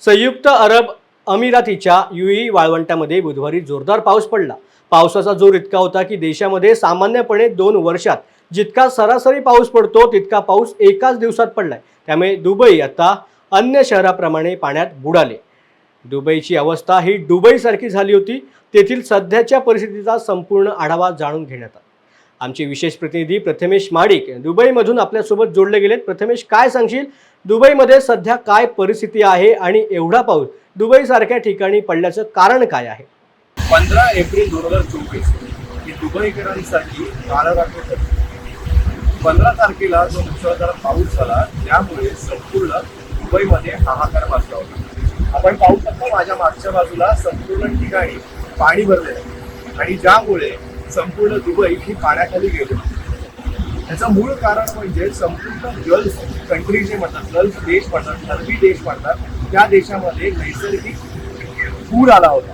संयुक्त अरब अमिरातीच्या UAE वाळवंटामध्ये बुधवारी जोरदार पाऊस पडला। पावसाचा जोर इतका होता की देशामध्ये सामान्यपणे 2 वर्षात जितका सरासरी पाऊस पडतो तितका पाऊस एकाच दिवसात पडलाय। त्यामुळे दुबई आता अन्य शहराप्रमाणे पाण्यात बुडाले। दुबईची अवस्था ही दुबईसारखी झाली होती। तेथील सध्याच्या परिस्थितीचा संपूर्ण आढावा जाणून घेण्यात आला। आमचे विशेष प्रतिनिधी प्रथमेश माडिक दुबईमधून आपल्यासोबत जोडले गेलेत। प्रथमेश, काय सांगशील, दुबईमध्ये सध्या काय परिस्थिती आहे आणि एवढा पाऊस दुबईसारख्या ठिकाणी पडल्याचं कारण काय आहे? 15 एप्रिल 2024 ही दुबईकरांसाठी काळं रात्र ठरली। 15 तारखेला जो मुसळधार पाऊस झाला त्यामुळे संपूर्ण दुबईमध्ये हाहाकार माजला होता। आपण पाहू शकतो माझ्या मागच्या बाजूला संपूर्ण ठिकाणी पाणी भरले आणि ज्यामुळे संपूर्ण दुबई ही पाण्याखाली गेली। त्याचं मूळ कारण म्हणजे संपूर्ण गल्फ कंट्री जे म्हणतात, गल्फ देश म्हणतात, अरबी देश म्हणतात, त्या देशामध्ये नैसर्गिक पूर आला होता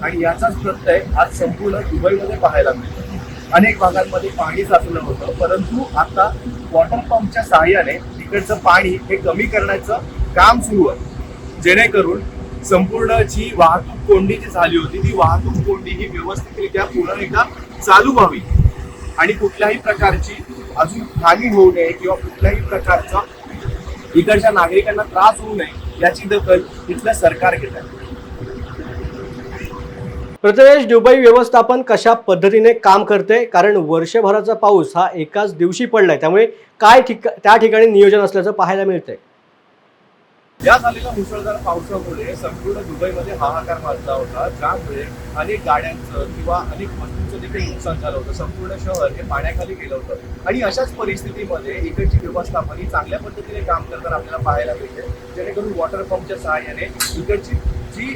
आणि याचाच प्रत्यय आज संपूर्ण दुबईमध्ये पाहायला मिळतो। अनेक भागांमध्ये पाणी साचलं होतं, परंतु आता वॉटर पंपच्या सहाय्याने तिकडचं पाणी हे कमी करण्याचं काम सुरू आहे, जेणेकरून संपूर्ण जी वाहतूक कोंडी जी झाली होती ती वाहतूक कोंडी ही व्यवस्थितरित्या पुन्हा एकदा चालू व्हावी आणि कुठल्याही प्रकारची अजून हानी होऊ नये किंवा कुठल्याही प्रकारचा इकडच्या नागरिकांना त्रास होऊ नये याची दखल इथलं सरकार घेत आहे। प्रथमेश, दुबई व्यवस्थापन कशा पद्धतीने काम करते? कारण वर्षभराचा पाऊस हा एकाच दिवशी पडलाय, त्यामुळे काय त्या ठिकाणी नियोजन असल्याचं पाहायला मिळतंय। या झालेल्या मुसळधार पावसामुळे संपूर्ण दुबईमध्ये हाहाकार माजला होता, ज्यामुळे अनेक गाड्यांचं किंवा अनेक वस्तूंचं देखील नुकसान झालं होतं। संपूर्ण शहर हे पाण्याखाली गेलं होतं आणि अशाच परिस्थितीमध्ये इकडची व्यवस्थापन ही चांगल्या पद्धतीने काम करताना आपल्याला पाहायला मिळते, जेणेकरून वॉटर पंपच्या सहाय्याने इकडची जी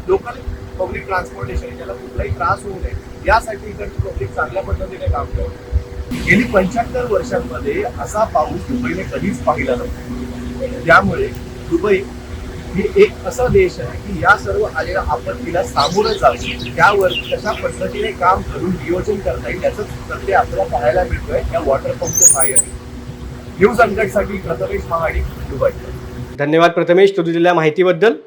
लोकल पब्लिक ट्रान्सपोर्टेशन त्याला कुठलाही त्रास होऊ नये यासाठी इकडची पब्लिक चांगल्या पद्धतीने काम करते। गेली 75 वर्षांमध्ये असा पाऊस दुबईने कधीच पाहिला नव्हता। त्यामुळे दुबई ही एक असा देश आहे की या सर्व आलेल्या आपत्तीला सामोरं जाऊन त्यावर कशा पद्धतीने काम करून नियोजन करता येईल याचं सध्या आपल्याला पाहायला मिळतोय या वॉटर पंपच्या सहाय्याने। न्यूज अंकटसाठी प्रथमेश महाडिक, दुबई। धन्यवाद प्रथमेश, तुझ्या दिलेल्या माहितीबद्दल।